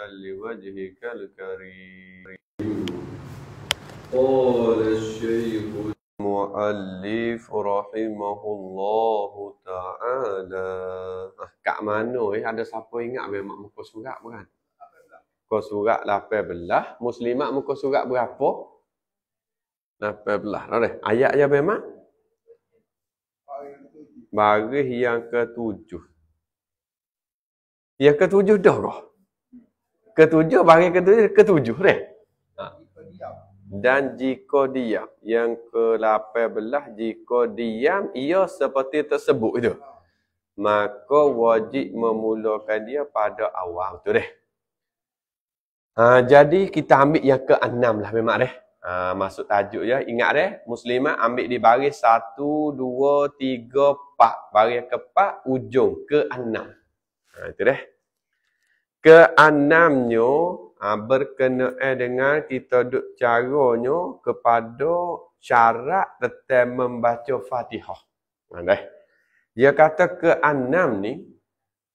لوجهك الكريم. قال الشيخ المؤلف رحمه الله تعالى. Kat mana ada siapa ingat memang muka surat bukan? Muka surat 18. Muslimat muka surat berapa? 18. Dah. Ayat je memang baris yang ke-7. Yang ke-7 dah kah? Ke-7 baris ke-7 dah. Dan jika diam, yang ke-18, jika diam ia seperti tersebut itu, maka wajib memulakan dia pada awal tu deh. Jadi kita ambil yang ke-6 lah memang deh. Masuk tajuk ya. Ingat deh, muslimat ambil di baris 1, 2, 3, 4. Baris ke-4, ujung ke-6. Itu deh. Ke-6-nya berkenaan dengan kita duk caranya kepada syarat tetap membaca Fatihah. Dia kata ke-6 ni,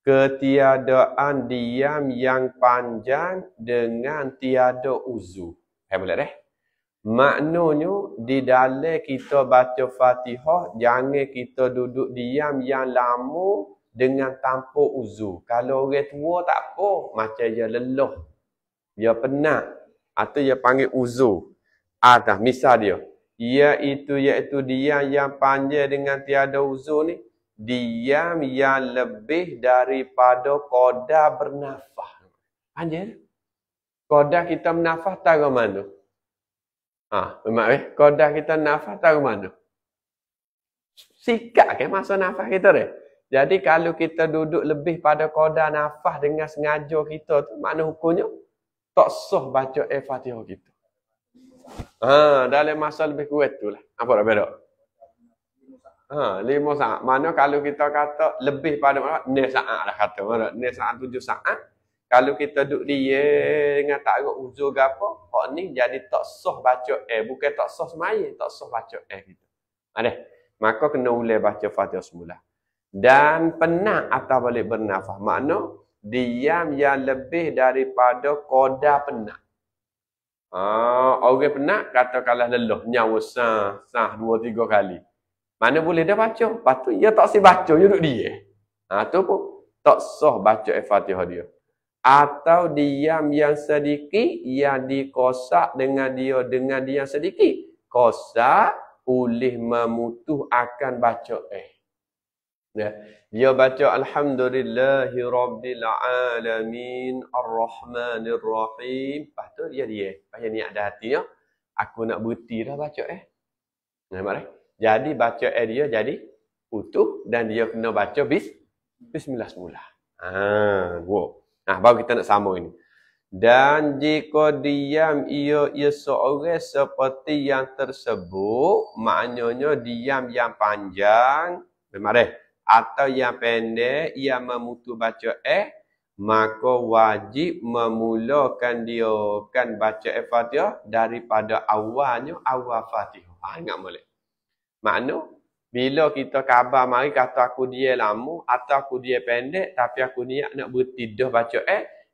ketiadaan diam yang panjang dengan tiada uzur. Boleh deh? Maknanya di dalam kita baca Fatihah, jangan kita duduk diam yang lama dengan tanpa uzur. Kalau orang tua tak apa, macam dia lelah, dia penat, atau dia panggil uzur. Misal dia, iaitu diam yang panjang dengan tiada uzur ni, diam yang lebih daripada qadar bernafas. Panjang. Qadar kita bernafas tahu mana? Memang qadar kita nafas tahu mana? Sikat ke masa nafas kita deh. Jadi kalau kita duduk lebih pada qadar nafas dengan sengaja kita tu, makna hukumnya tak sah baca Fatihah kita. Dalam masa lebih kuat tu lah. Apa dah beda? 5 saat. Mana kalau kita kata lebih pada 6 saat lah kata. Mana 6 saat 7 saat. Kalau kita duduk dia dengan tak ada uzur ke apa, hak ni jadi tak sah baca bukan tak sah semaya, tak sah baca kita. Maka kena ulai baca Fatihah semula. Dan penat atau balik bernafas. Makna diam yang lebih daripada qadar penat. Orang penat katakanlah lelah nyawa sah 2-3 kali. Mana boleh dah baca. Lepas tu dia tak si baca, dia duduk dia. Tu pun tak sah baca Fatihah dia. Atau diam yang sedikit yang dikosak dengan dia yang sedikit. Kosak boleh memutuh akan baca Dia baca Alhamdulillahi Rabbil Alamin Ar-Rahmanir-Rahim. Lepas tu dia. Lepas niat dah hatinya, aku nak berhenti dah baca Nampak Jadi baca dia jadi putus dan dia kena baca Bismillah semula. Baru kita nak sama ini. Dan jika diam ia seorang seperti yang tersebut, maknanya diam yang panjang, memang atau yang pendek, ia memutu baca maka wajib memulakan dia kan baca Fatihah daripada awalnya, awal Fatihah. Ingat boleh. Makna bila kita khabar mari kata aku dia lama atau aku dia pendek tapi aku niat nak berhenti dah baca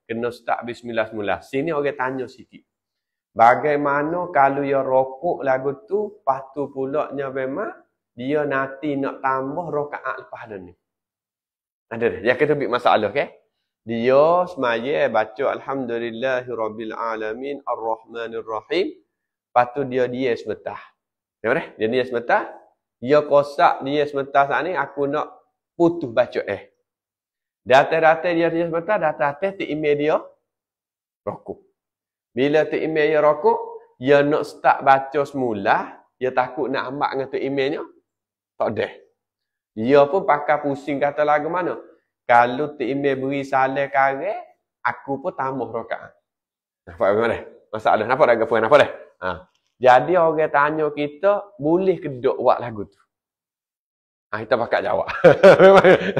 kena start bismillah semula. Sini orang tanya sikit. Bagaimana kalau dia rokok lagu tu, lepas tu pula memang dia nanti nak tambah rakaat lepas dah ni. Ada dah. Yang kita ambil masalah Dia semaya baca Alhamdulillahirabbil alamin Ar-Rahmanir-Rahim. Lepas tu dia sebentar. Dia sebentar. Dia kosak dia sebentar saat ni aku nak putus baca Data-data dia sebentar, data-data tu email dia rokok. Bila tu email dia rokok, dia nak start baca semula, dia takut nak amat dengan tu emailnya. Tak ada. Dia pun pakai pusing kata lagu mana. Kalau tu email beri salah kare, aku pun tambah rakaat. Nampak bagaimana? Masalah. Nampak dah gapuan? Nampak dah? Jadi orang tanya kita, boleh ke duk buat lagu tu? Kita pakai jawab.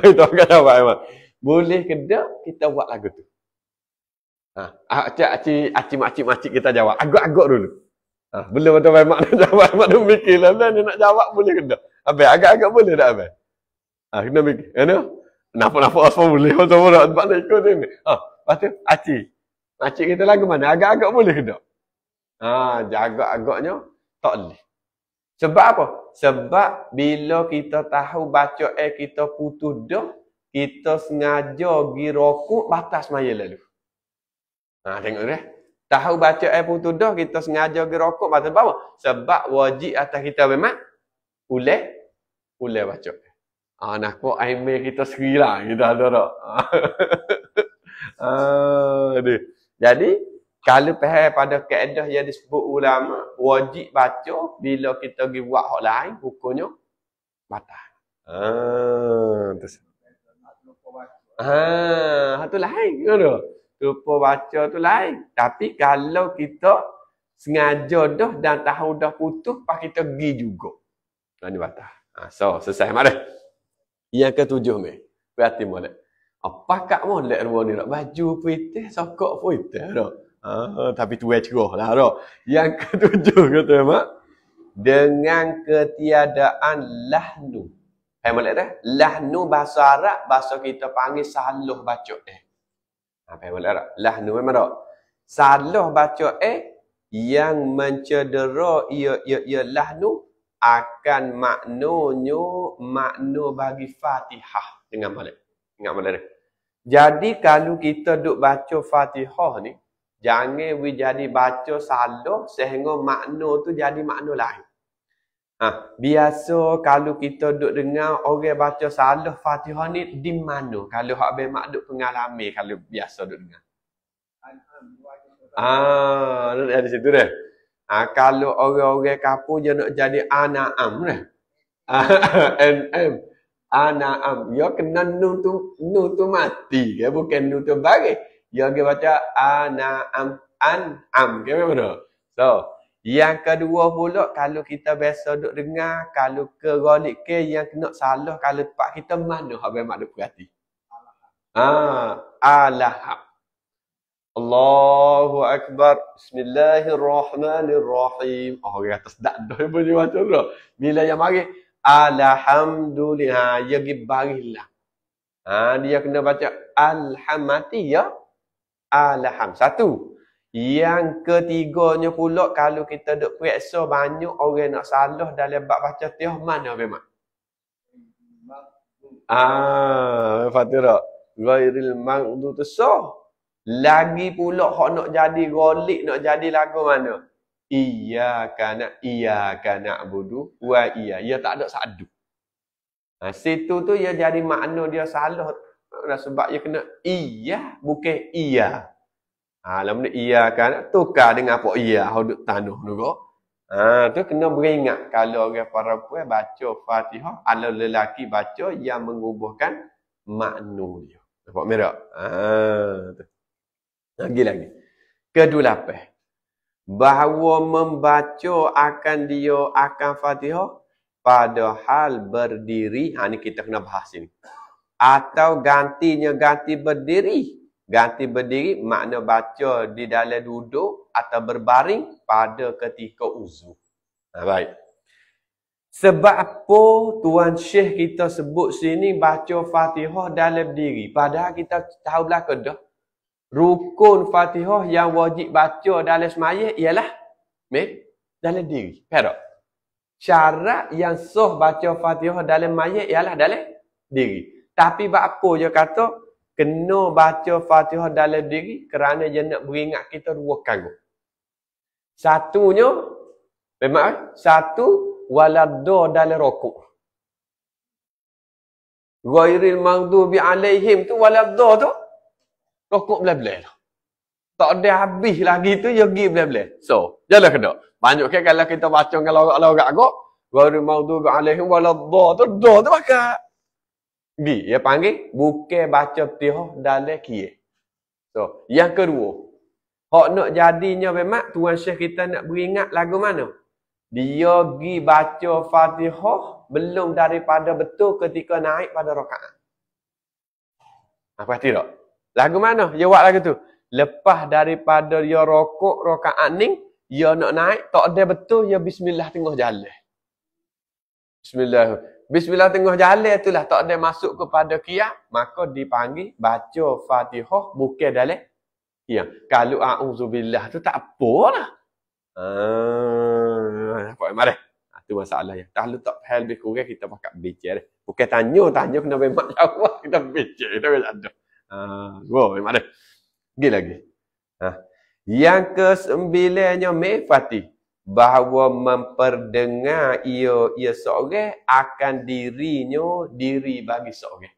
Kita pakai jawab memang. Boleh ke duk kita buat lagu tu? Makcik kita jawab. Agak-agak dulu. Belum betul memang nak jawab. Memang dia mikir lah. Dia nak jawab boleh ke duk? Agak-agak boleh tak Abang? Kena mikir. Nampak asal boleh. Macam mana nak ikut ni? Lepas tu, Makcik kita lagu mana? Agak-agak boleh ke tak? Agak-agaknya tak boleh. Sebab apa? Sebab bila kita tahu baca kita putus dah, kita sengaja pergi rokok batas maya lalu. Tengok dah. Tahu baca putus dah, kita sengaja pergi rokok batas apa? Sebab wajib atas kita memang boleh baca. Nak kok email kita serilah kita ada tak? Jadi kalau faham pada kaedah yang disebut ulama, wajib baca bila kita pergi buat hak lain, hukumnya batal. Tu lain ke tu? Lupa baca tu lain. Tapi kalau kita sengaja dah dan tahu dah putus, pas kita pergi juga. Ini batal. So, selesai mana? Yang ketujuh ni. Berarti molek. Apa kat molek dua ni? Baju putih, sokok putih dah. Tapi tu cerah lah dah. Yang ketujuh kata mak, dengan ketiadaan lahnu. Molek dah? Lahnu bahasa Arab, bahasa kita panggil salah baca molek dah? Lahnu memang dah. Salah baca yang mencedera ia lahnu akan makna bagi Fatihah dengan molek. Ingat molek dah. Jadi kalau kita duk baca Fatihah ni, jangan jadi baca salah sehingga makna tu jadi makna lain. Biasa kalau kita duk dengar orang baca salah Fatihah ni di mana? Kalau hak be mak duk pengalaman kalau biasa duk dengar. Ada situ dah. Kalau orang-orang kampung je nak jadi An'am dah. NM. An'am. Ya kena nun tu mati ke bukan nun tu bagi. Ya dia baca An'am. An'am ke mana? So, yang kedua pula kalau kita biasa duk dengar, kalau ke golik ke yang kena salah kalau tempat kita mana hak memang duk perhati. Alaham. Allahu Akbar. Bismillahirrahmanirrahim. Orang atas dadah boleh baca dah. Bila yang mari alhamdulillah ya gibarillah. Dia kena baca alhamdulillah. Alham. Satu. Yang ketiganya pula kalau kita duk periksa banyak orang nak salah dalam bab baca Fatihah mana memang. Fatihah. Ghairil maghdubi sah. Lagi pula hak nak jadi golik, nak jadi lagu mana? Iyyaka na'budu wa iya. Ia tak ada sadu. Situ tu ia jadi makna dia salah. Sebab ia kena iya, bukan iya. Lama ni iyyaka tukar dengan apa iya, huduk tanuh juga. Tu kena beringat kalau orang perempuan baca Fatihah, ala lelaki baca yang mengubuhkan makna dia. Nampak merah? Tu. Lagi. Ke-8. Bahawa membaca akan Fatihah pada hal berdiri. Ni kita kena bahas ini. Atau ganti berdiri. Ganti berdiri makna baca di dalam duduk atau berbaring pada ketika uzur. Baik. Sebab apa Tuan Syekh kita sebut sini baca Fatihah dalam diri. Padahal kita tahu belakang dah. Rukun Fatihah yang wajib baca dalam sembahyang ialah dalam diri. Perak. Syarat yang sah baca Fatihah dalam sembahyang ialah dalam diri. Tapi apa je kata kena baca Fatihah dalam diri kerana dia nak beringat kita dua kali. Satunya memang satu waladdo dalam rukuk. Ghairil maghdubi alaihim tu waladdo tu rokok belah-belah. Tak ada habis lagi tu, dia pergi belah-belah. So, jalan kena. Banyak kan kalau kita baca dengan lorak-lorak agak, ghairil maghdubi alaihim waladdo tu bakal. Dia panggil, bukan baca Fatihah dalam kia. So, yang kedua. Hak nak jadinya memang, Tuan Syekh kita nak beringat lagu mana? Dia pergi baca Fatihah, belum daripada betul ketika naik pada rakaat. Apa tidak? Lagu mana? Dia buat lagu tu. Lepas daripada dia rokok rakaat ni, dia nak naik, tak ada betul, dia bismillah tengah jalan. Bismillah tengah jalan itulah tak ada masuk kepada qiyam, maka dipanggil baca Fatihah bukan dalam Ya, kalau a'udzubillah tu tak apalah. Apa mari. Tu masalah ya. Kalau tak faham lebih kurang kita pakai bicara. Bukan tanya kena memang jawab kita bicara kita ada. Memang ada. Pergi lagi. Yang ke-9-nya mefati bahawa memperdengar ia seorang akan diri bagi seorang.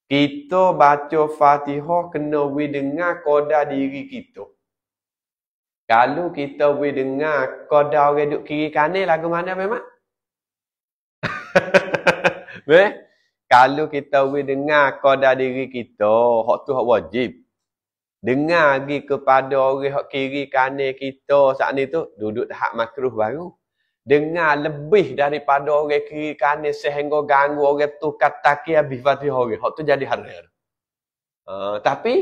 Kita baca Fatihah kena dengar koda diri kita. Kalau kita dengar koda orang duduk kiri kanan lagu mana memang? Kalau kita dengar koda diri kita, hak tu hak wajib. Dengar lagi kepada orang hak kiri kanan kita saat ni tu duduk hak makruh baru. Dengar lebih daripada orang kiri kanan sehingga ganggu orang tu kata ki habis Fatihah orang. Hak tu jadi haram. Tapi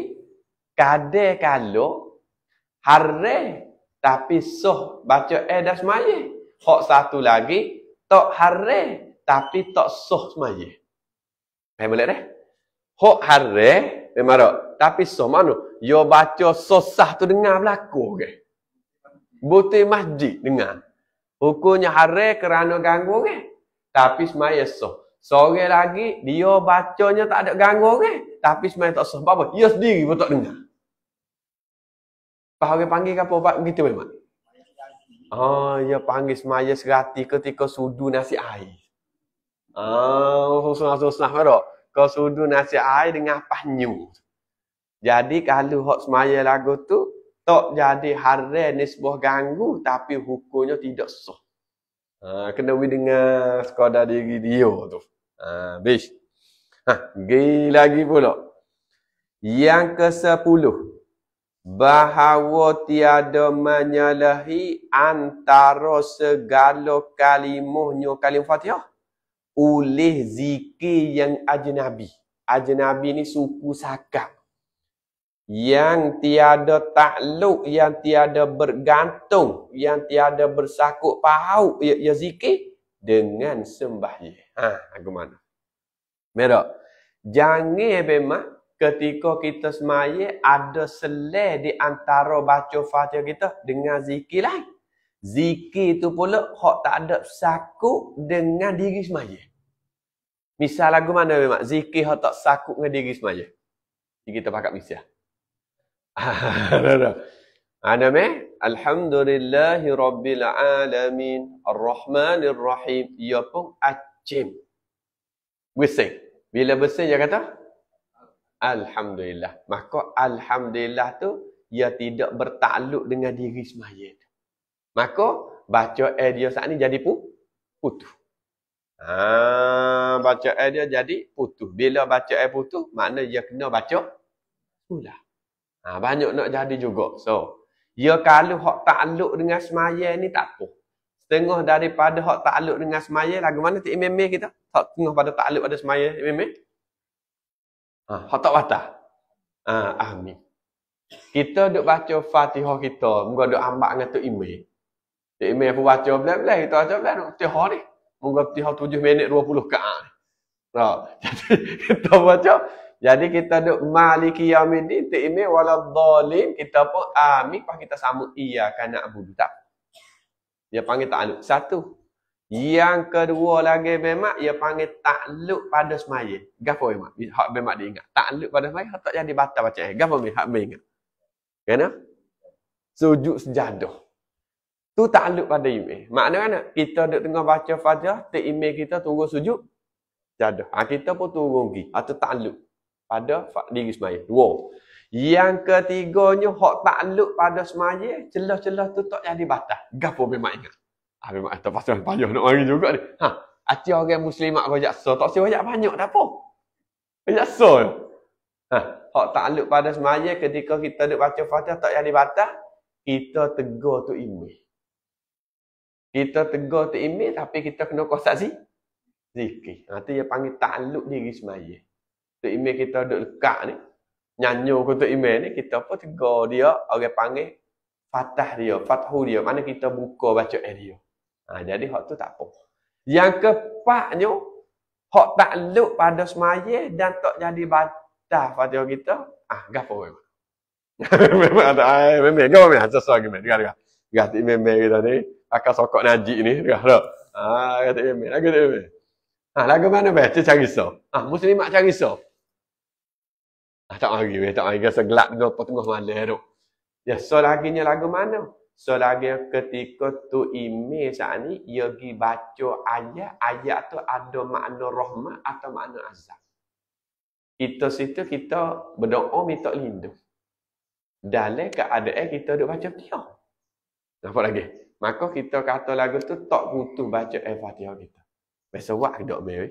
kadang kalau haram tapi soh baca dah semaya. Hak satu lagi tak haram tapi tak soh semaya. Faham boleh dah? Hak haram memang tak. Tapi soh mana? Yo baca sosah tu dengar berlaku ke? Buti masjid dengar. Hukumnya haram kerana ganggu orang. Tapi semaya sah. Sore lagi, dia bacanya tak ada ganggu orang. Tapi semaya tak sah. Apa? Dia sendiri pun tak dengar. Pak orang panggil ke apa? Pak begitu memang? Dia panggil semaya serati ketika sudu nasi air. Susah-susah tak? Kau sudu nasi air dengan panyu. Jadi kalau hak semaya lagu tu, tak jadi haram nisbah ganggu tapi hukumnya tidak sah. Kena dengar sekadar diri dia tu. Habis. Pergi lagi pula. Yang ke-10. Bahawa tiada menyalahi antara segala kalimahnya kalim Fatihah oleh zikir yang ajnabi. Ajnabi ni suku sakap. Yang tiada takluk, yang tiada bergantung, yang tiada bersakut paut, ya zikir dengan sembahyang. Aku mana? Merah. Jangan memang ketika kita semaya ada selai di antara baca Fatihah kita dengan zikir lain. Zikir tu pula hak tak ada sakut dengan diri semaya. Misal lagu mana memang zikir hak tak sakut dengan diri semaya. Kita pakai misal. Ada me? Alhamdulillahi Rabbil Alamin Ar-Rahmanir Rahim. Ia pun acim. Bersih. Bila bersih dia kata Alhamdulillah. Maka Alhamdulillah tu ia tidak bertakluk dengan diri semaya. Maka baca dia saat ni jadi putus. Baca dia jadi putus. Bila baca putus, makna dia kena baca ulah. Banyak nak jadi juga. So, ya kalau hak takluk dengan semaya ni tak apa. Setengah daripada hak takluk dengan semaya, lagu mana tik imam kita? Hak setengah pada takluk pada semaya imam. Hak tak batal. Amin. Kita duk baca Fatihah kita, moga duk ambak dengan tok imam. Tok imam pun baca belah-belah, kita baca belah Fatihah ni. Moga Fatihah 7 minit 20 kaat. Jadi kita baca. Jadi kita duk maliki yaumiddin ta'imi waladhdallin kita pun amin pas kita sambut iyyaka na'budu tak. Dia panggil takluk. Satu. Yang kedua lagi memang dia panggil takluk pada semaya. Gapo memang? Hak memang diingat. Takluk pada semaya tak jadi batal baca. Gapo memang hak ingat. Kena? Sujud sejadah. Tu takluk pada imam. Maknanya kita duk tengah baca Fatihah, imam kita turun sujud sejadah. Kita pun turun pergi atau takluk pada diri semaya. Dua. Yang ketiganya, hak takluk pada semaya, celah-celah tu tak jadi batal. Gapo memang ingat. Memang atas pasal payah nak mari juga ni. Hati orang muslimat rojak so. Tak si rojak banyak dah apa. Rojak so. Hak takluk pada semaya ketika kita duk baca Fatihah tak jadi batal, kita tegur tu imam. Kita tegur tu imam tapi kita kena kosak zikir. Itu dia panggil takluk diri semaya. Tu imam kita duduk lekat ni, nyanyo ke tu imam ni, kita pun tegur dia, orang panggil fatah dia, fathu dia, mana kita buka baca dia. Jadi hak tu tak apa. Yang keempatnya, hak takluk pada semaya dan tak jadi batal Fatihah kita, gapo memang. Memang ada memang kau memang sesuai gitu. Dengar. Gati memang kita ni akan sokok najik ni. Dengar tak? Gati memang. Lagu tu memang. Lagu mana be? Cari risau. Muslimat cari risau. Tak mari weh, tak mari rasa gelap dengan tengah malam tu. Ya, so laginya lagu mana? So lagi ketika tu email saat ni ia pergi baca ayat tu ada makna rahmat atau makna azab. Kita situ kita berdoa minta lindung. Dalam keadaan kita duk baca Fatihah. Nampak lagi? Maka kita kata lagu tu tak butuh baca Fatihah kita. Biasa wak dok be.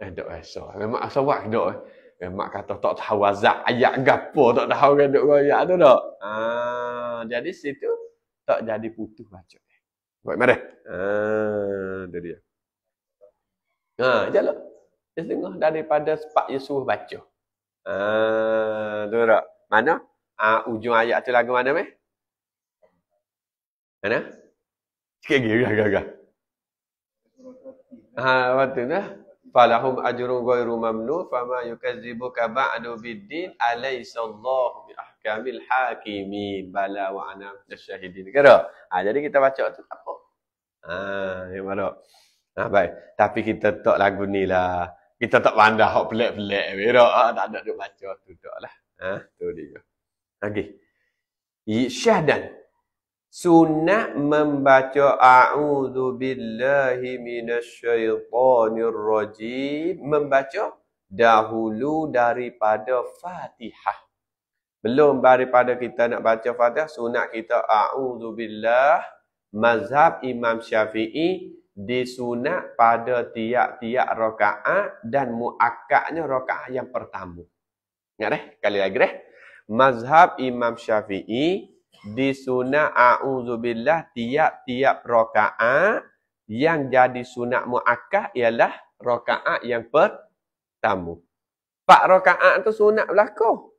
Dok biasa. Memang asawak dok. Memang kata tak tahu azab ayat gapo tak tahu kan duk ayat tu dak. Jadi situ tak jadi putus baca. Baik mari. Tu dia. Jalan. Setengah daripada sepak je suruh baca. Tu tak? Mana? Ujung ayat tu lagu mana meh? Mana? Sikit lagi agak-agak. Waktu tu falahum ajrun ghairu mamnun fama yukazzibuka ba'du biddin alaysallahu biahkamil hakimin bala wa ana nasyahidin. Kira? Jadi kita baca tu apa? Yang mana? Baik. Tapi kita tak lagu ni lah. Kita tak pandai hok pelik-pelik. Tak ada duk baca tu dak lah. Tu dia. Okey. Syahdan. Sunat membaca a'udzu billahi minasyaitonir rajim, membaca dahulu daripada Fatihah. Belum daripada kita nak baca Fatihah, sunat kita a'udzu billah. Mazhab Imam Syafi'i disunat pada tiap-tiap rakaat dan muakkadnya rakaat yang pertama. Ingat deh, kali lagi deh. Mazhab Imam Syafi'i disunat a'udzubillah tiap-tiap rakaat, yang jadi sunat muakkad ialah rakaat yang pertama. 4 rakaat tu sunat berlaku.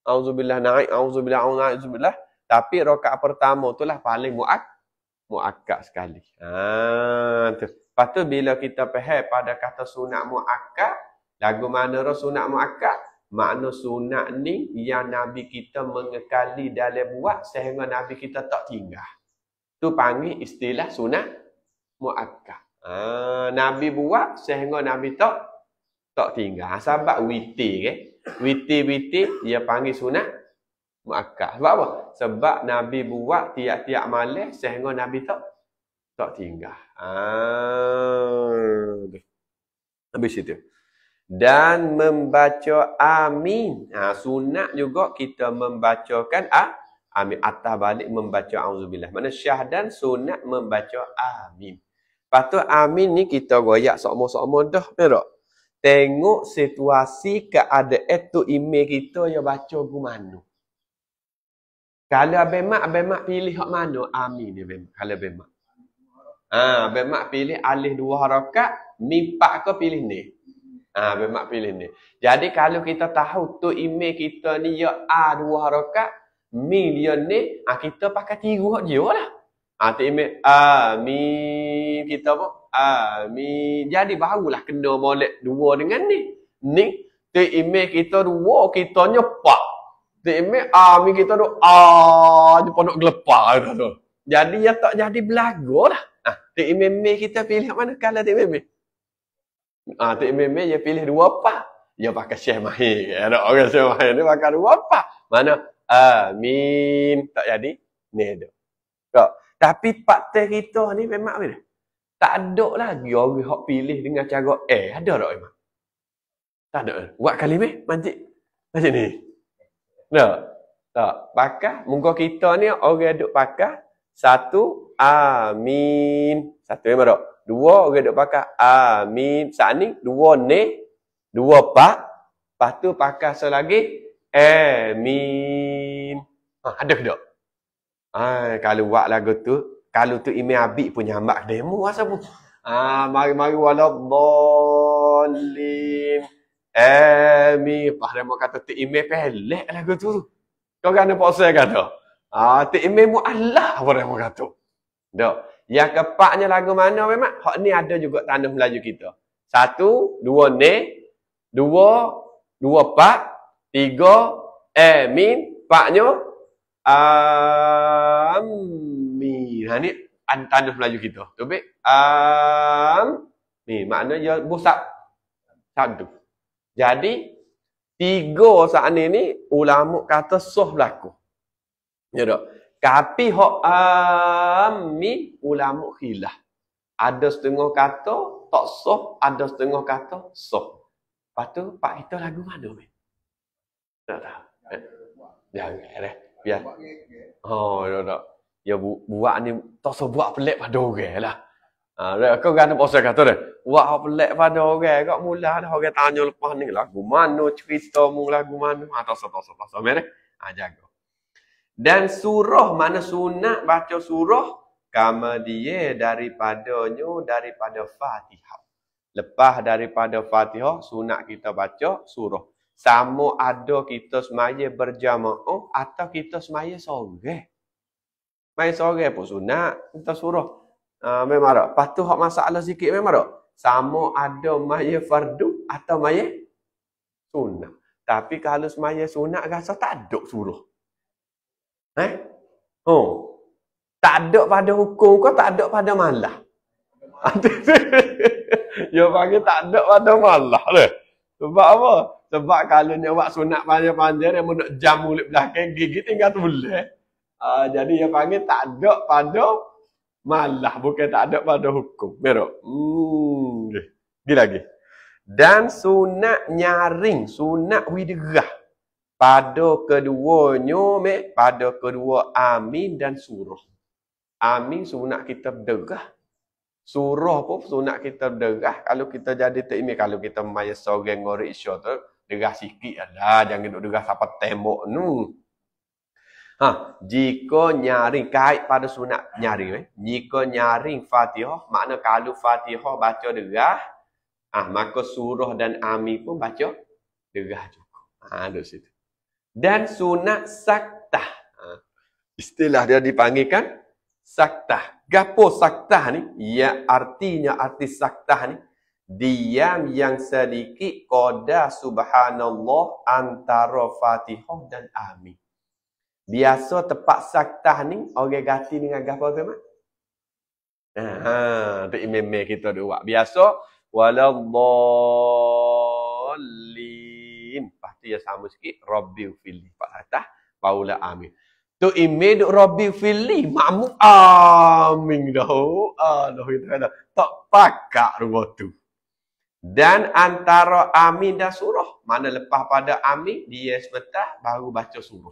A'udzubillah naik, a'udzubillah. Tapi rakaat pertama itulah paling muakkad sekali. Tu. Lepas tu bila kita faham pada kata sunat muakkad, lagu mana sunat muakkad? Makna sunat ni yang Nabi kita mengekali dalam buat sehingga Nabi kita tak tinggal. Tu panggil istilah sunat muakkad. Nabi buat sehingga Nabi tak tinggal. Sebab witir Witir dia panggil sunat muakkad. Sebab apa? Sebab Nabi buat tiap-tiap malam sehingga Nabi tak tinggal. Habis itu. Dan membaca amin. Sunat juga kita membacakan amin. Atas balik membaca auzubillah. Mana syahdan sunat membaca amin. Lepas tu amin ni kita goyak sama-sama dah. Tak? Tengok situasi keadaan tu email kita yang baca ke mana. Kalau Abang Mak pilih hak mana? Amin ni Abang Mak. Kalau Abang Mak. Abang Mak pilih alih 2 harakat, mim 4 ke pilih ni. Abang Mak pilih ni. Jadi kalau kita tahu tu email kita ni ya A 2 harakat, mim dia ni, kita pakai 3 hak je lah. Tu email amin kita apa? Amin. Jadi barulah kena molek 2 dengan ni. Ni tu email kita 2, kita nyepak. Tu email amin kita tu jumpa nak gelepar tu. Jadi ya tak jadi belagu lah. Tu email kita pilih mana kalau tu email. Tu email dia pilih 2 apa? Dia pakai Syekh Mahir. Ada orang Syekh Mahir ni pakai 2 apa? Mana? Amin. Tak jadi? Ni tu. Tapi fakta kita ni memang apa? Tak ada lagi orang hak pilih dengan cara ada tak memang? Tak ada. Buat kalimah macam ni. Tak. Pakai muka kita ni orang duk pakai 1 amin. 1 memang tak. 2 orang duk pakai amin. Saat ni 2 ni 2 pak. Lepas tu pakai selagi amin. Ada ke tak? Kalau buat lagu tu, kalau tu email Habib punya hambak demo asal pun. Mari-mari waladhdallin. Amin. Pak kata tu email pelek lagu tu. Kau kan apa saya kata? Tu email mu'allah apa dia kata. Dak. Yang keempatnya lagu mana memang? Hak ni ada juga tanah Melayu kita. 1, 2 ni, 2, 2 pak, 3 amin. Paknya amin. Ha ni tanda Melayu kita. Tobik ni makna dia busat satu. Jadi tiga saat ni ulama kata sah berlaku. Ya tak? Tapi hak amin ulama khilaf. Ada setengah kata tak sah, ada setengah kata sah. Lepas tu pak kita lagu mana ni? Tak tahu. Jangan dah. Biar. Oh, tak. Ya buat ni tak usah buat pelik pada orang lah. Kau kata pasal kata dah. Buat pelik pada orang. Kau mula dah orang tanya lepas ni lagu mana cerita mu lagu mana. Tak usah. Mereka. Jaga. Dan surah mana sunat baca surah kama dia daripada Fatihah. Lepas daripada Fatihah sunat kita baca surah. Sama ada kita semaya berjamaah atau kita semaya seorang. Semaya seorang pun sunat kita surah. Memang tak. Lepas tu hak masalah sikit memang tak. Sama ada maya fardu atau maya sunat. Tapi kalau semaya sunat rasa tak ada surah. Tak ada pada hukum kau, tak ada pada malah. Dia panggil tak ada pada malah dah. Sebab apa? Sebab kalau dia buat sunat panjang-panjang, dia nak jam mulut belakang, gigi tinggal tulis. Jadi dia panggil tak ada pada malah, bukan tak ada pada hukum. Merok. Gila lagi. Dan sunat nyaring, sunat widrah. Pada keduanya, pada kedua amin dan surah. Amin sunat kita berderah. Surah pun sunat kita berderah. Kalau kita jadi takmir, kalau kita maya seorang ngorek isya tu, derah sikit lah. Jangan duduk derah sampai tembok nu. Jika nyaring, kait pada sunat nyaring. Jika nyaring Fatihah, makna kalau Fatihah baca derah, maka surah dan amin pun baca derah juga. Ada situ. Dan sunat saktah. Istilah dia dipanggilkan saktah. Gapo saktah ni? Ya artinya arti saktah ni diam yang sedikit qada subhanallah antara Fatihah dan amin. Biasa tempat saktah ni orang ganti dengan gapo tu mak? Tu imam kita buat. Biasa waladhdallin. Pasti ya sama sikit Rabbil fili pak atas barulah amin. Tu imam duk Rabbil fili makmum amin dah. Kita kata tak pakak rumah tu. Dan antara amin dan surah, mana lepas pada amin dia sebentar baru baca surah.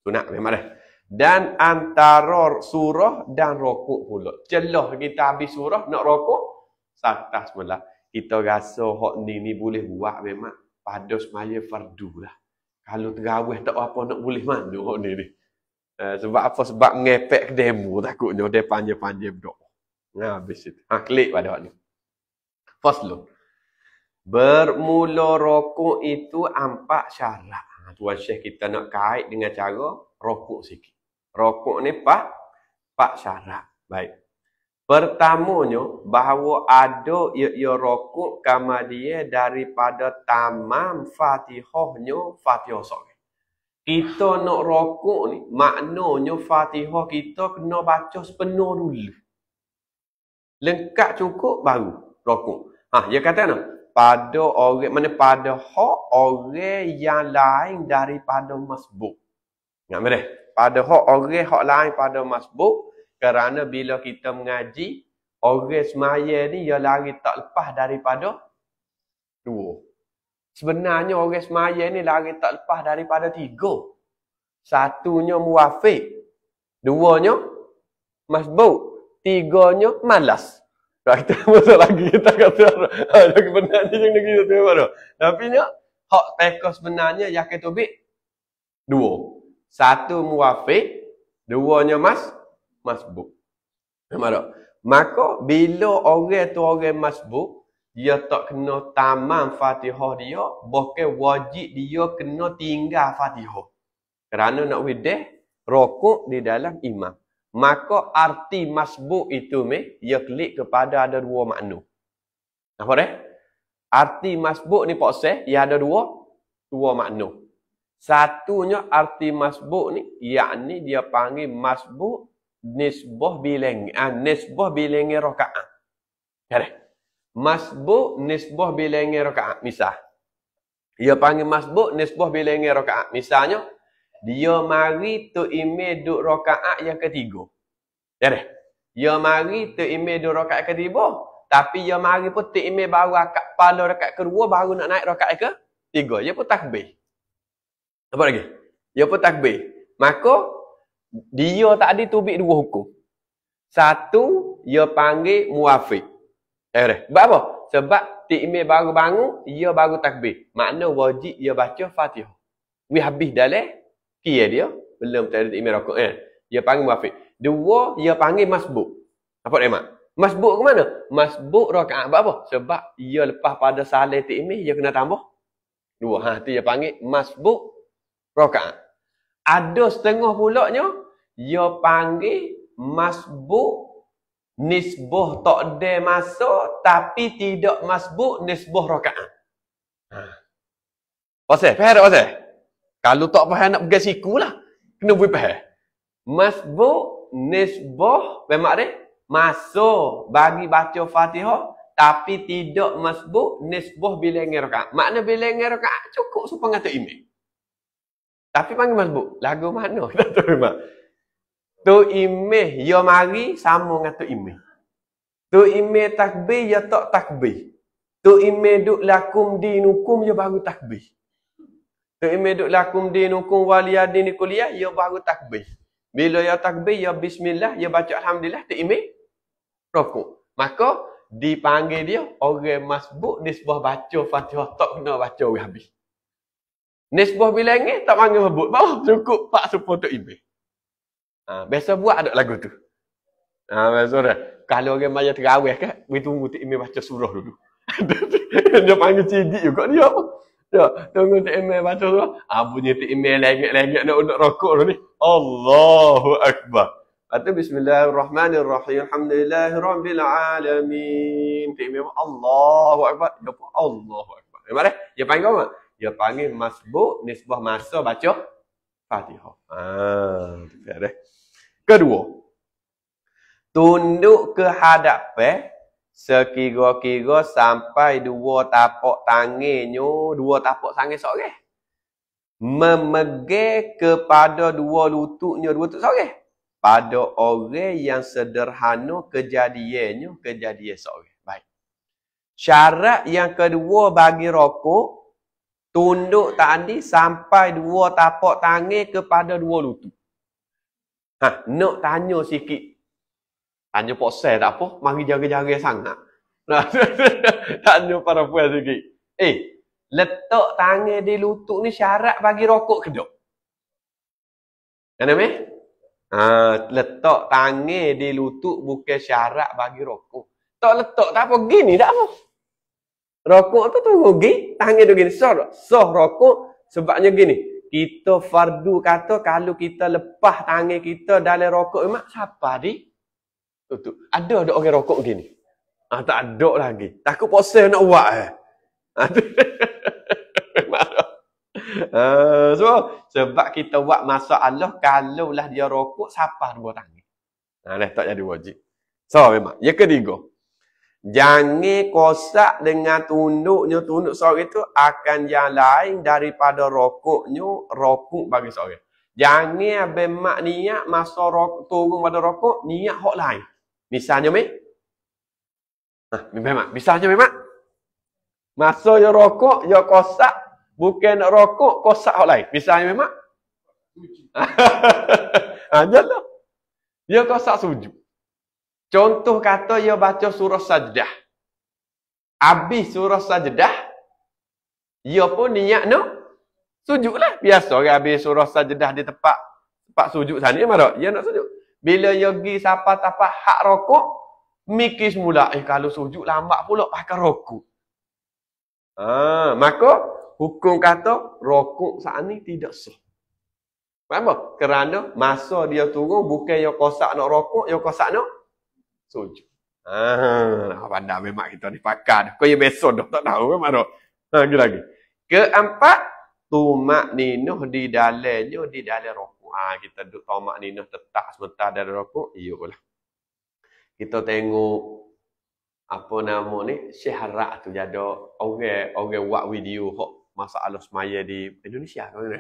Sunat memang dah. Dan antara surah dan rokok pula. Celah kita habis surah nak rokok saktah semula. Kita rasa hak ni boleh buat memang pada semaya fardu lah. Kalau terawih tak apa nak boleh mana hak ni. Sebab apa? Sebab ngepek ke demo takutnya dia panjang-panjang berdoa. Habis itu. Klik pada hak ni. Faslun. Bermula rokok itu 4 syarat. Tuan Syekh kita nak kait dengan cara rokok sikit. Rokok ni 4 syarat. Baik. Pertamanya, bahawa ada ia rokok kama dia daripada tamam Fatihahnya Fatihah seorang. Kita nak rokok ni, maknanya Fatihah kita kena baca sepenuh dulu. Lengkap cukup baru rokok. Dia kata nak? Pada orang, mana pada hak orang yang lain daripada masbuk. Ingat mana? Pada hak orang hak lain pada masbuk. Kerana bila kita mengaji, orang semaya ni dia lari tak lepas daripada 2. Sebenarnya orang semaya ni lari tak lepas daripada 3. Satunya muwafiq, 2-nya masbuk, 3-nya malas. Kita masuk lagi, kita kata sebenarnya yang negeri tu apa. Tapi nya hak teka sebenarnya yang kita tubik 2. 1 muwafiq, 2-nya masbuk. Nampak tak? Maka bila orang tu orang masbuk, dia tak kena tamam Fatihah dia, bukan wajib dia kena tinggal Fatihah. Kerana nak widah rokok di dalam imam. Maka arti masbuk itu dia klik kepada ada 2 makna. Nampak tak? Arti masbuk ni paksa dia ada 2 makna. Satunya arti masbuk ni, yakni dia panggil masbuk nisbah bilangi. Nisbah bilangi rakaat. Kare. Masbuk nisbah bilangi rakaat. Misal. Dia panggil masbuk nisbah bilangi rakaat. Misalnya, dia mari tu imam duk rakaat yang ketiga. Kare. Dia mari tu imam duk rakaat ketiga, tapi dia mari pun tu imam baru akak pada rakaat kedua baru nak naik rakaat ke tiga. Dia pun takbir. Apa lagi? Dia pun takbir. Maka dia tak ada tubik dua hukum. Satu, dia panggil muafiq. Sebab apa? Sebab imam baru bangun, dia baru takbir. Makna wajib dia baca Fatihah. We habis dalam kia dia, belum tak ada imam rokok. Dia panggil muafiq. Dua, dia panggil masbuk. Apa dia mak? Masbuk ke mana? Masbuk rakaat. Sebab apa? Sebab dia lepas pada salat imam, dia kena tambah dua. Tu dia panggil masbuk rakaat. Ada setengah pulaknya, dia panggil masbuk nisbah tak ada masa, tapi tidak masbuk nisbah rakaat. Pasal? Faham tak pasal? Kalau tak faham nak pergi siku lah. Kena boleh faham. Masbuk nisbah, memang dia? Masa bagi baca Fatihah, tapi tidak masbuk nisbah bilangan rakaat. Makna bilangan rakaat cukup supaya ngata imam. Tapi panggil masbuk. Lagu mana? Tak tahu memang. Tu imam, dia mari sama dengan tu imam. Tu imam takbir, dia tak takbir. Tu imam duk lakum dinukum, dia baru takbir. Tu imam duk lakum dinukum waliyadini kuliah, dia baru takbir. Bila dia takbir, dia bismillah, dia baca alhamdulillah, tu imam rokok. Maka dipanggil dia orang masbuk nisbah baca Fatihah tak kena baca habis. Nisbah bilangan tak panggil masbuk. Bawah cukup pak support tu imam. Biasa buat ada lagu tu. Biasa dah. Kalau orang maya terawih kan, we tunggu tu imam baca surah dulu. Dia panggil cidik juga dia apa? Ya, tunggu tu imam baca surah. Bunyi tu imam lengit-lengit nak rokok ni. Allahu akbar. Atau bismillahirrahmanirrahim. Alhamdulillahirabbil alamin. Tu imam Allahu akbar. Ya pun Allahu akbar. Memang dia panggil apa? Dia panggil masbuk nisbah masa baca Fatihah. Kedua, tunduk ke hadapan sekira-kira sampai dua tapak tangannya, dua tapak tangan seorang. Memegang kepada dua lututnya, dua lutut seorang. Pada orang yang sederhana kejadiannya, kejadian seorang. Baik. Syarat yang kedua bagi rokok, tunduk tadi sampai dua tapak tangan kepada dua lutut. Nak tanya sikit. Tanya Pak Sel tak apa, mari jaga-jaga sangat. Tanya para puan sikit. Letak tangan di lutut ni syarat bagi rokok ke tak? Kenapa? Letak tangan di lutut bukan syarat bagi rokok. Tak letak tak apa, gini tak apa. Rokok tu tunggu gini, tangan tu gini. Soh rokok sebabnya gini. Kita fardu kata kalau kita lepas tangan kita dalam rokok memang siapa di? Tutup. Ada orang rokok gini. Tak ada lagi. Takut puasa nak buat sebab kita buat masalah kalaulah dia rokok siapa dua tangan. Tak jadi wajib. So memang. Yang ketiga. Jangan kosak dengan tunduknya. Tunduk seorang itu akan yang lain daripada rokoknya. Rokok bagi seorang. Jangan bemak niat masa rokok, turun pada rokok, niat hak lain. Misalnya, misalnya memang. Masa dia rokok, dia kosak. Bukan nak rokok, kosak hak lain. Misalnya memang. Jalan. Dia kosak sujud. Contoh kata dia baca surah sajdah. Habis surah sajdah, dia pun niat nak sujud lah. Biasa orang habis surah sajdah di tempat sujud sana, marah. Dia nak sujud. Bila dia pergi sampai tapak hak rokok, mikir semula, kalau sujud lambat pula pakai rokok. Maka hukum kata rokok saat ni tidak sah. Kenapa? Kerana masa dia turun bukan dia kosak nak rokok, dia kosak nak sujud. Pandai memang kita dipakai. Kau yang besok dah tak tahu memang dah. Lagi. Keempat, tumak ninuh di dalam rokok. Kita duduk tomak ninuh tetap sebentar dalam rokok. Iyalah. Kita tengok apa nama ni syarat tu jadi orang buat video hok masalah semaya di Indonesia kan ni.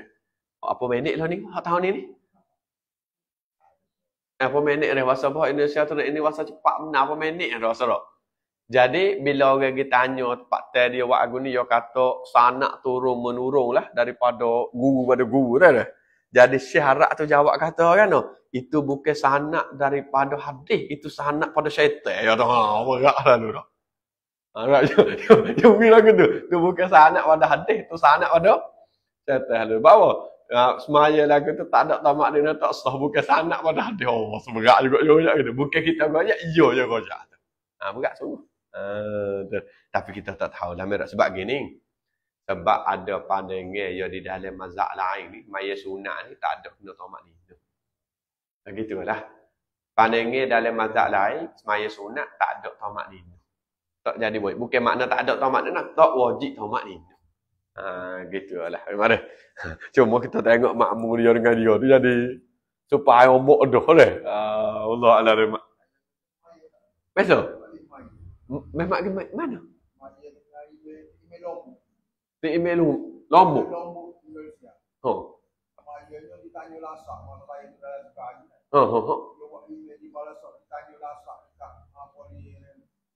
Apa minit lah ni tahun ni. Apa minit dah bahasa bahasa Indonesia tu ini bahasa cepat benar apa minit dah bahasa dah. Jadi bila orang kita tanya tempat dia buat lagu ni dia kata sanak turun menurun lah daripada guru pada guru dah. Jadi syarat tu jawab kata kan itu bukan sanak daripada hadis, itu sanak pada syaitan. Ya dah, berat lah tu dah. Dia bilang gitu, tu bukan sanak pada hadis, tu sanak pada syaitan lu. Bawa semaya lagu tu tak ada tamak dia tak sah, bukan sanak pada hadis. Oh, seberat juga gitu. Bukan kita gojak, iyo je gojak. Berat sungguh. Tapi kita tak tahu lah merah sebab gini. Sebab ada pandangan yang di dalam mazhab lain ni, maya sunat ni tak ada kena tamak ni. Begitulah. Pandangan dalam mazhab lain, maya sunat tak ada tamak ni. Tak jadi boleh. Bukan makna tak ada tamak ni, tak wajib tamak ni. Gitulah. Mari. Cuma kita tengok makmum dia dengan dia tu jadi supaya ombok dah leh. Allah Alam. Besok. Memang mana? Di email Lombok. Oh. Maknanya ditanya lasak masa saya dalam sekarang. Dia buat email di balasok ditanya lasak kat apa ni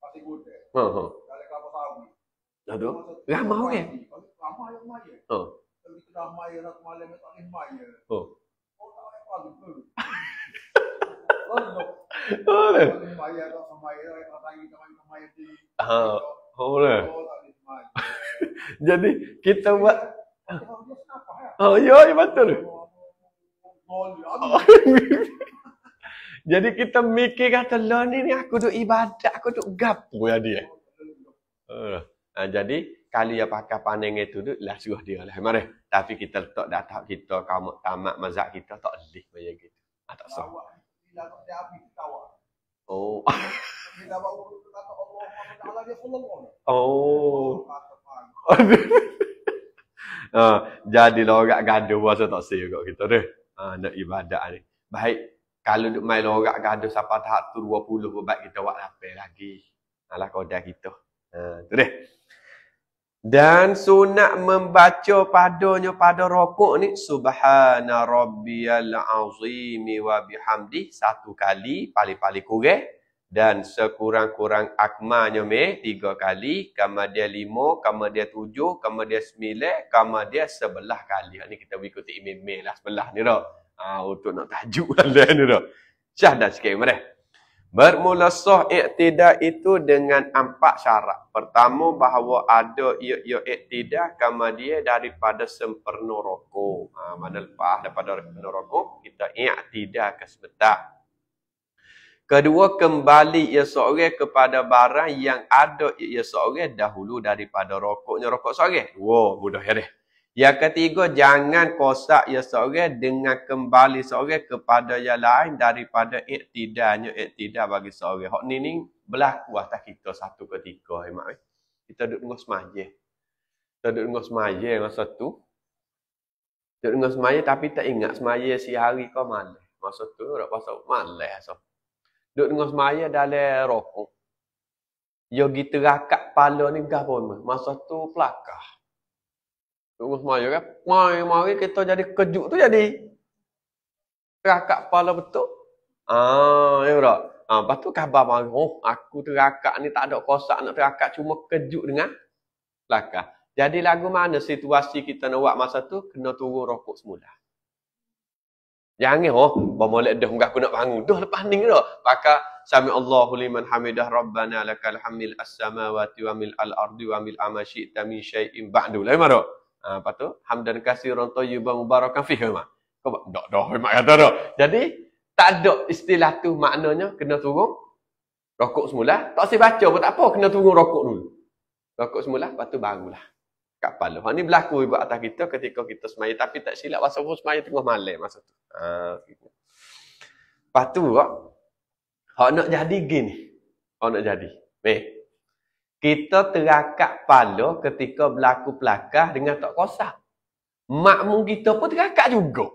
Pasir Gudeg. Dalam kelapa sawit. Aduh. Ramai orang. Ramai yang maya. Kita dah maya satu malam tak boleh maya. Tak boleh pagi tu. Boleh. Maya tak semaya tak tanya teman maya di. Boleh. Jadi kita buat ya betul. Jadi kita mikir kata lah ni aku duk ibadat, aku duk gapo ya dia. Jadi kali yang pakai pandangan itu tu lah suruh dia lah. Mari. Tapi kita letak data kita kaum tamat mazhab kita tak leh macam gitu. Tak sah. Oh. Oh. Jadi lorak gaduh puasa tak sih kat kita deh. Nak ibadat ni. Baik, kalau duk main lorak gaduh sampai tahap tu 20 baik kita buat apa lagi. Alah kodak kita. Tu deh. Dan sunat membaca padanya pada rokok ni subhana rabbiyal azim wa bihamdi satu kali paling-paling kurang. Dan sekurang-kurang akmalnya 3 kali, kemudian 5, kemudian 7, kemudian 9, kemudian 11 kali. Ini kita ikuti imam lah sebelah ni dah. Untuk nak tajuk lah ni dah. Syahdah sikit mari. Bermula sah i'tidah itu dengan 4 syarat. Pertama bahawa ada ia i'tidah kemudian daripada sempurna rokok. Mana lepas daripada sempurna rokok kita i'tidah ke sebentar. Kedua, kembali ia seorang kepada barang yang ada ia seorang dahulu daripada rokoknya rokok seorang. Wow, mudah ya deh. Yang ketiga, jangan kosak ia seorang dengan kembali seorang kepada yang lain daripada iktidanya iktidah bagi seorang. Hak ni berlaku atas kita satu ketika. Kita duduk dengar semaya. Kita duduk dengar semaya masa tu. Duduk dengar semaya tapi tak ingat semaya si hari kau malam. Masa tu tak pasal malam asal. Duduk dengar semaya dalam rokok. Yogi terakak kepala ni gah pun. Masa tu pelakah. Duduk dengar semaya kan. Mari kita jadi kejut tu jadi. Terakak kepala betul. Ya tak? Lepas tu khabar mari. Oh, aku terakak ni tak ada kosak nak terakak. Cuma kejut dengan pelakah. Jadi lagu mana situasi kita nak buat masa tu. Kena turun rokok semula. Jangan bermolek dah aku nak bangun. Dah lepas ni dah. Maka sami Allahu liman hamidah rabbana lakal hamil as-samawati wa mil al-ardi wa mil ama syi'ta min syai'in ba'du. Lain mana? Lepas tu hamdan katsiran thayyiban mubarakan fihi ma. Kau dah mak kata dah. Jadi tak ada istilah tu maknanya kena turun rokok semula. Tak usah baca pun tak apa, kena turun rokok dulu. Rokok semula lepas tu barulah. Kat kepala. Ini berlaku ibu atas kita ketika kita semaya. Tapi tak silap masa pun semaya tengah malam masa tu. Lepas tu, hak nak jadi gini. Hak nak jadi. Kita terakak kepala ketika berlaku pelakah dengan tak kosak. Makmum kita pun terakak juga.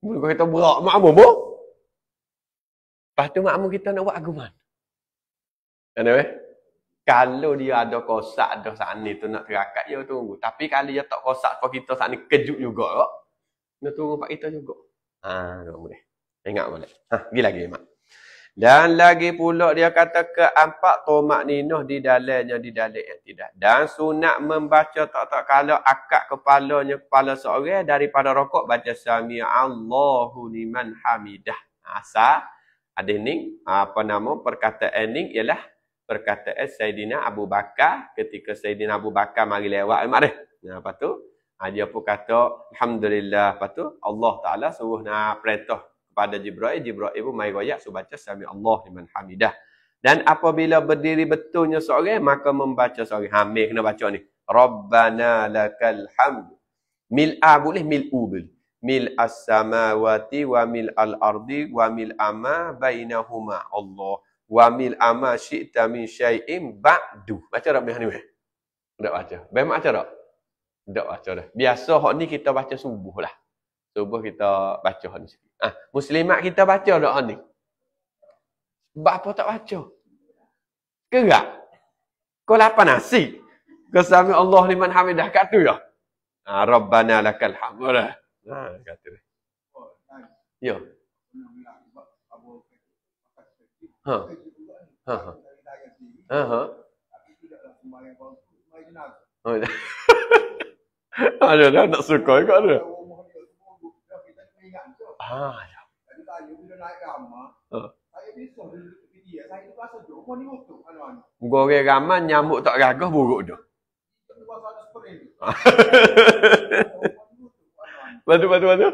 Kalau kita berak makmum pun. Lepas tu makmum kita nak buat argument. Kenapa? Kalau dia ada kosak, ada saat ni tu nak terakak, dia tunggu. Tapi kalau dia tak kosak, kalau kita saat ni kejut juga, dia tunggu pak kita juga. Tak boleh. Ingat boleh. Pergi lagi, Mak. Dan lagi pula dia kata keempat tomak ninah di dalamnya di dalam yang tidak. Dan sunat membaca tak kalau akad kepalanya kepala seorang daripada rokok baca sami Allahu liman hamidah. Asal ada ni perkataan ni ialah perkataan Sayyidina Abu Bakar ketika Sayyidina Abu Bakar mari lewat mak dia. Lepas tu dia pun kata alhamdulillah, lepas tu Allah Taala suruh nak perintah pada Jibril pun mai royak suruh baca sami Allah liman hamidah. Dan apabila berdiri betulnya seorang maka membaca seorang hamil kena baca ni. Rabbana lakal hamd. Mil'a boleh mil'u boleh. Mil as-samawati wa mil al-ardi wa mil ama bainahuma Allah wa mil ama syi'ta min syai'in ba'du. Baca tak ni? Tak baca. Baik baca tak? Tak baca dah. Biasa hak ni kita baca subuh lah. Subuh kita baca hak ni sikit. Muslimat kita baca tak hak ni? Sebab apa tak baca? Kerak. Kau lapar nasi. Kesami Allah liman hamidah kat tu ya. Rabbana lakal hamd. Kata dia. Ya. Ada dah nak suka juga ada. Goreng ramai nyamuk tak gagah buruk tu. Batu. Batu.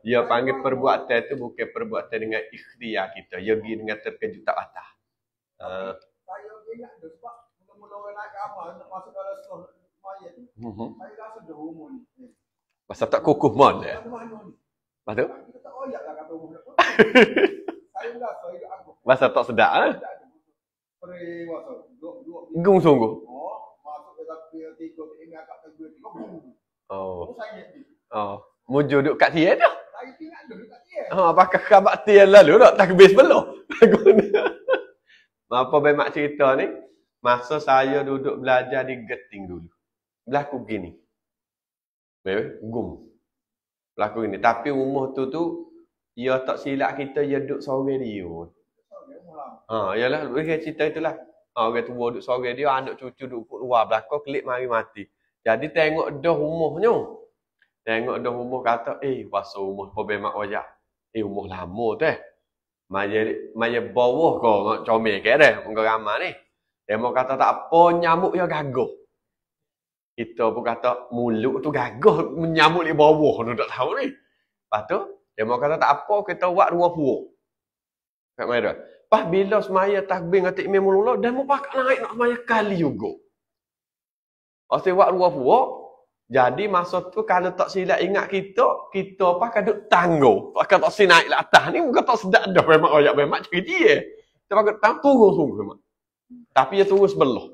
Dia panggil perbuatan itu bukan perbuatan dengan ikhtiar kita. Dia pergi dengan terkejut tak patah. Saya ingat tu sebab mula-mula orang nak amal nak masuk dalam semayat tu. Saya rasa dah umur ni. Pasal tak kukuh mon dia. Lepas tu? Kita tak royak lah kata umur. Saya rasa hidup aku. Pasal tak sedap lah. Gung sungguh. Masuk dalam tiga ingat kat tegur tiga. Muju duduk kat tiang tu. Saya ingat duduk kat tiang. Pakai khabar tiang lalu tak takbir sebelah. Apa baik mak cerita ni? Masa saya duduk belajar di Geting dulu. Berlaku begini. Gum. Berlaku gini. Tapi umur tu ia tak silap kita, ia duduk sore dia. Yalah, dia cerita itulah. Orang tua duduk sore dia, anak cucu duduk luar belakang, kelip mari mati. Jadi tengok dah umurnya. Tengok dah umur kata, pasal umur apa mak wajah. Umur lama tu Maya bawah kau comel ke dah. Orang ramai ni. Dia mau kata tak apa, nyamuk dia gagah. Kita pun kata, mulut tu gagah, nyamuk di bawah. Dia tak tahu ni. Lepas tu, dia mau kata tak apa, kita buat 20. Kat mana? Pas bila semaya takbir dengan tikmir mula-mula, dia mau pakai naik nak semaya kali juga. Pasal buat 20, jadi masa tu kalau tak silap ingat kita pakai duduk tangguh. Pakai tak silap naik lah atas ni, bukan tak sedap dah. Memang royak, memang cari dia. Kita pakai tangguh, turun sungguh memang. Tapi dia turun sebelah.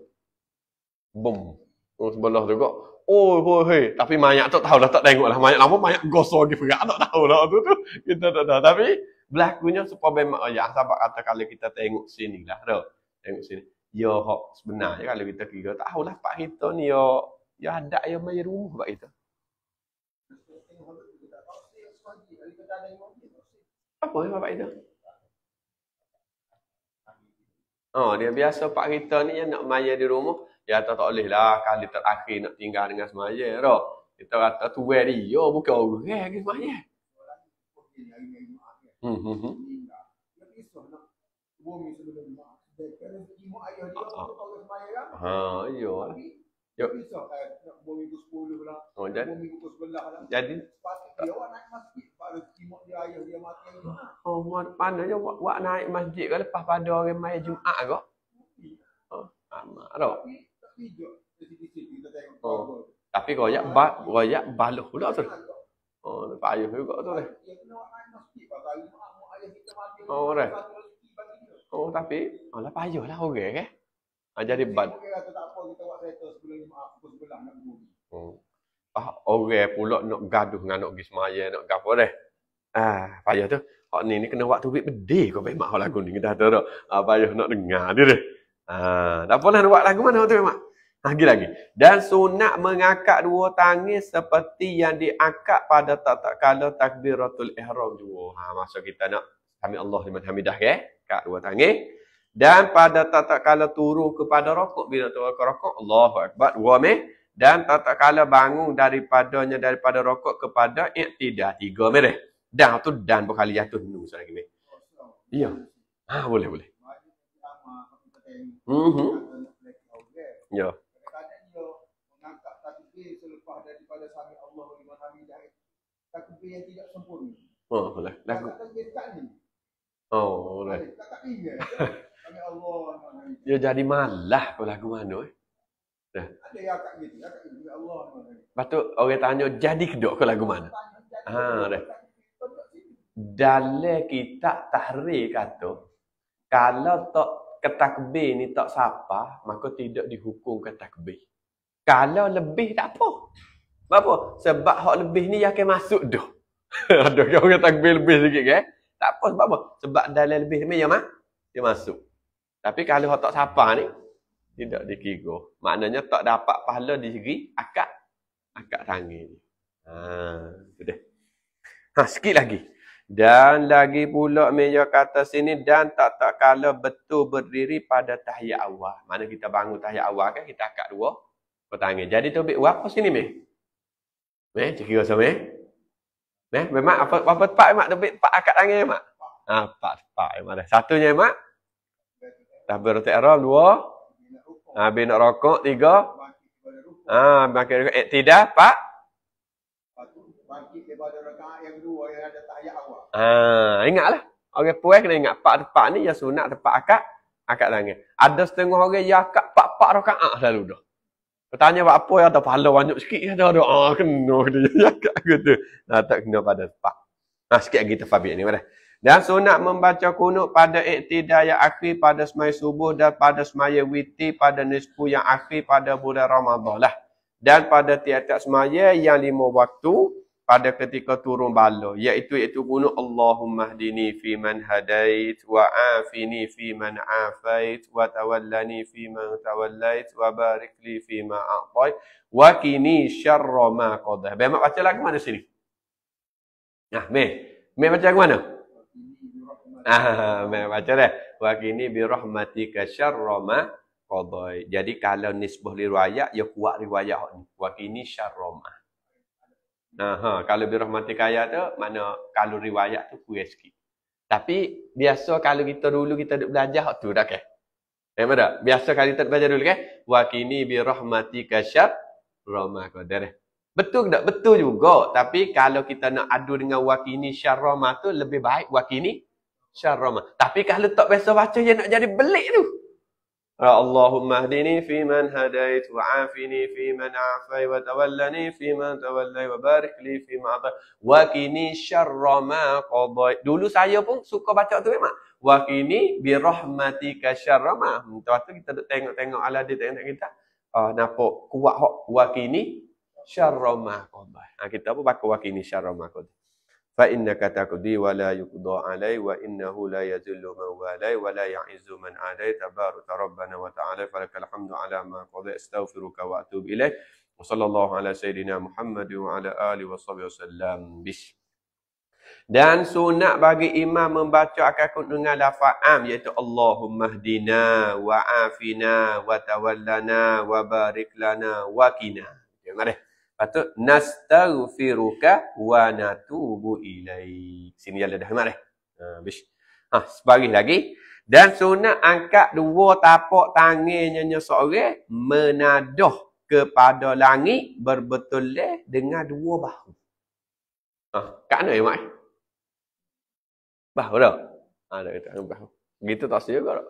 Bum. Turun sebelah juga. Hei. Tapi mayat tak tahu lah, tak tengok lah. Mayat lama, mayat gosok lagi perak. Tak tahu lah tu. Kita tak tahu. Tapi, berlakunya supaya memang royak. Sebab kata kalau kita tengok sini lah. Tengok sini. Ya, sebenarnya kalau kita kira, tak tahulah pak kita ni ya ada yang main rumah buat kita. Apa yang bapak itu? Dia biasa pak kita ni yang nak maya di rumah, dia tak boleh lah kali terakhir nak tinggal dengan semaya. Kita kata tuai dia, bukan orang ke semaya. Jadi Mana je buat naik masjid ke lepas pada orang mai Jumaat ke? Amat dah. Tapi royak baluh pula tu. Payah juga tu dah. Dah. Tapi lah payahlah orang ke. Jadi bad. Orang pula nak gaduh dengan nak pergi semaya, nak gapo dah. Payah tu. Hak ni kena waktu duit bedih kau mak lagu ni dah tu dah. Payah nak dengar dia dah. Tak apalah nak buat lagu mana tu mak. Lagi. Dan sunat mengangkat dua tangan seperti yang diangkat pada tatkala takbiratul ihram juga. Masa kita nak sami Allah liman hamidah ke, angkat dua tangan. Dan pada tatkala turun kepada rokok, bila turun ke rokok, Allahu akbar, dua meh. Dan tatkala bangun daripada rokok kepada i'tidal, tiga meh. Dan tu dan berkali jatuh nu lagi meh. Iya. Boleh. Ya. Selepas daripada sami Allah liman hamidah, takbir yang tidak sempurna. Boleh. Takbir tak ni. Boleh. Tak ingat. Sami Allah liman hamidah. Dia jadi malah kau lagu mana Dah. Ada yang akak gitu, Allah liman hamidah. Lepas tu orang tanya jadi kedok kau lagu mana? Dah. Dalam kitab tahrir kata kalau tak ketakbir ni tak sapa, maka tidak dihukum ke takbir. Kalau lebih tak apa. Apa? Sebab hak lebih ni yang akan masuk dah. Ada orang takbir lebih sikit ke? Tak apa sebab apa? Sebab dalam lebih ni dia masuk. Tapi kalau hak tak sapa ni tidak dikira. Maknanya tak dapat pahala di segi akad tangan ni. Tu dah. Sikit lagi. Dan lagi pula meja kata sini dan tak kala betul berdiri pada tahiyat awal. Mana kita bangun tahiyat awal kan kita akad dua tangan. Jadi tu ambil apa sini meh? Kira sama memang apa tepat mak tu ambil 4 akad tangan mak. 4 tepat mak dah. Satunya mak takbiratul ihram 2. Habis nak rokok 3. Makin i'tidal 4. Bangkit daripada rakaat yang kedua yang ada tahiyat awal. Ingatlah. Orang puas kena ingat 4 tepat ni yang sunat tepat akad tangan. Ada setengah orang yang akad 4 rakaat selalu dah. Bertanya buat apa yang ada pahala banyak sikit ada. Kena dia akad gitu. Tak kena pada tepat. Sikit lagi tafabik ni pada. Dan sunat membaca kunut pada i'tidal yang akhir pada semaya subuh dan pada semaya witir pada nisfu yang akhir pada bulan Ramadan lah. Dan pada tiap-tiap semaya yang 5 waktu pada ketika turun bala, iaitu kunut Allahumma hdini fi man hadait wa afini fi man afait wa tawallani fi man tawallait wa barik li fi ma a'tait wa qini syarra ma qadai. Mak baca lagu mana sini? Meh baca lagu mana? Meh baca dah. Wa qini bi rahmatika syarra ma qadai. Jadi kalau nisbah riwayat ya kuat riwayat ni. Wa qini syarra ma. Kalau bi rahmatika ayat tu mana kalau riwayat tu kuat sikit. Tapi biasa kalau kita dulu kita duk belajar tu dah ke. Memang tak? Biasa kalau kita belajar dulu kan wa qini bi rahmatika syarra ma qadai. Betul tak? Betul juga. Tapi kalau kita nak adu dengan wa qini syarra ma tu lebih baik wa qini syarra ma. Tapi kalau tak biasa baca je nak jadi belik tu. Allahumma hdini fi man hadait wa afini fi man afai wa tawallani fi man tawallai wa barik li fi ma atai wa qini syarra ma qadai. Dulu saya pun suka baca tu memang. Wa qini bi rahmatika syarra ma. Lepas tu kita tengok ala dia tengok kita. Nampak kuat hak wa qini syarra ma qadai. Kita pun baca wa qini syarra ma qadai. Fa innaka taqdi wa la yuqda alai wa innahu la yazillu man walai wa la ya'izzu man adai tabaraka rabbana wa ta'ala falakal hamdu ala ma qada astaghfiruka wa atubu ilaik wa sallallahu ala sayidina Muhammad wa ala alihi wa sahbihi wasallam. Dan sunat bagi imam membaca akad dengan lafaz am iaitu Allahumma hdina wa afina wa tawallana wa barik lana wa qina. Jangan patut nastaghfiruka wa natubu ilaik. Sini ada dah mak dah. Sebaris lagi. Dan sunat angkat 2 tapak tangannya seorang menadah kepada langit berbetulan dengan 2 bahu. Kat mana ya mak? Bahu dah. Ada kata dengan bahu. Begitu tak setuju tak?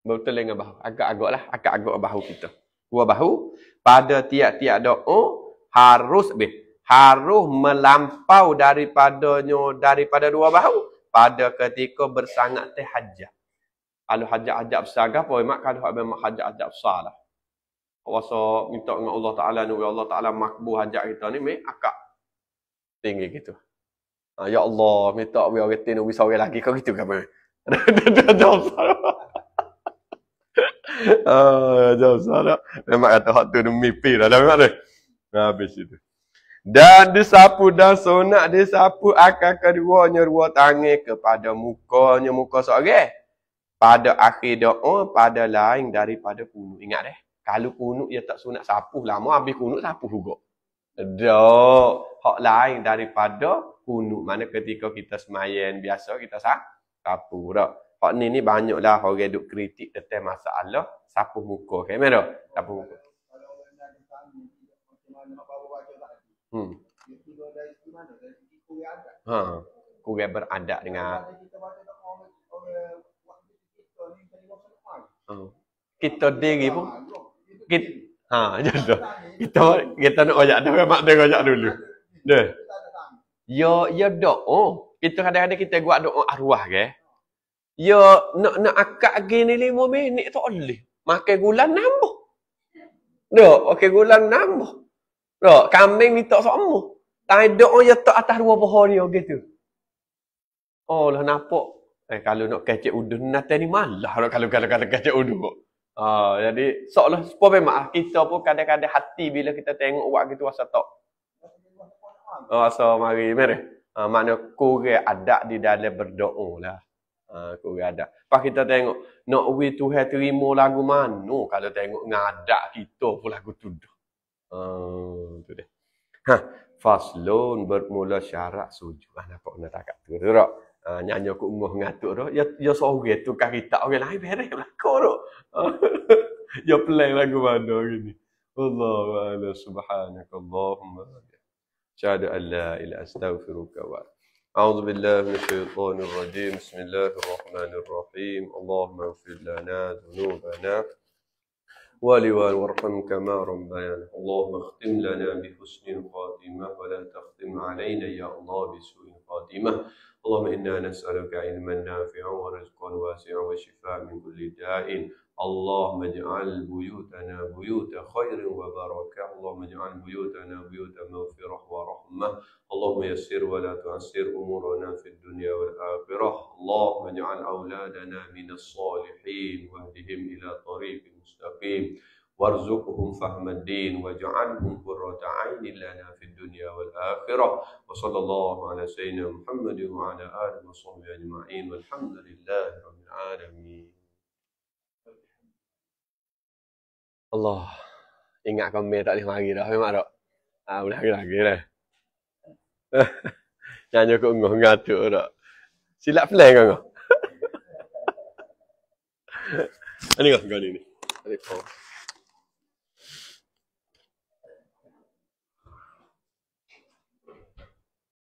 Betul dengan bahu. Agak-agak lah. Agak-agak bahu kita. Dua bahu. Pada tiap-tiap doa harus melampau daripada dua bahu. Pada ketika bersangat hajat. Kalau hajat-hajat besar ke apa? Kalau memang hajat-hajat besar lah. Rasa minta dengan Allah Ta'ala ni. Allah Ta'ala makbul hajat kita ni. Akak tinggi gitu. Ya Allah, minta orang retin ubi sore lagi. Kau gitu kan? Jawab salah. Jawab salah. Memang kata hak tu mimpi dah. Memang dah. Habis itu. Dan disapu dan sunat disapu akan keduanya dua tangan kepada mukanya muka seorang. Pada akhir doa, pada lain daripada kunut. Ingat deh. Kalau kunut dia tak sunat sapu lama, habis kunut sapu juga. Hak lain daripada kunut. Mana ketika kita semayan biasa, kita sapu. Hak ni banyaklah orang duk kritik tentang masalah sapu muka. Okay, mana? Sapu muka. Kurang beradat dengan kita diri pun kita nak ajak dah mak dia ajak dulu. Dah. Ya doa. Kita kadang-kadang kita buat doa arwah ke. Ya nak akak gini 5 minit tak boleh. Makan gula nambah. Dak, makan gula nambah. Dak, kambing minta sama. Tai doa ya tak atas 2 pohon dia gitu. Oh lah nampak. Kalau nak kecek udun nanti ni malah kalau kecek udun. Jadi seolah supaya memang kita pun kadang-kadang hati bila kita tengok buat gitu rasa tak. Rasa mari mereh. Makna kurang adab di dalam berdoa lah. Kurang adab. Pas kita tengok nak we Tuhan terima lagu mana kalau tengok ngadak kita pun lagu tu dah. Tu dia. Faslun bermula syarat sujud. Nampak nak tak tu tak? Nyanyi aku unguh ngatuk tu. Ya seorang tu kita orang lain beres belakang tu. Ya play lagu mana gini. Allahu a'lam subhanakallahumma. Syahadu an la ilaha astaghfiruka wa a'udzu billahi minasyaitonir rajim. Bismillahirrahmanirrahim. Allahumma ighfir lana dhunubana ولوالدينا وارحم كما ربيانا اللهم اختم لنا بحسن الخاتمة ولا تختم علينا يا الله بسوء الخاتمة اللهم إنا نسألك علما نافعا ورزقا واسعا وشفاء من كل داء اللهم اجعل بيوتنا بيوت خير وبركة اللهم اجعل بيوتنا بيوت مغفرة ورحمة اللهم يسر ولا تعسر أمورنا في الدنيا والآخرة اللهم اجعل أولادنا من الصالحين واهدهم إلى طريق مستقيم وارزقهم فهم الدين واجعلهم قرة عين لنا في الدنيا والآخرة وصلى الله على سيدنا محمد وعلى آله وصحبه أجمعين والحمد لله رب العالمين. Allah, ingat komen tak boleh mari dah, memang tak? Boleh lagi dah. Nyanyi aku unguh ngatuk tak? Silap plan kau. Ini kau ni. Ada kau.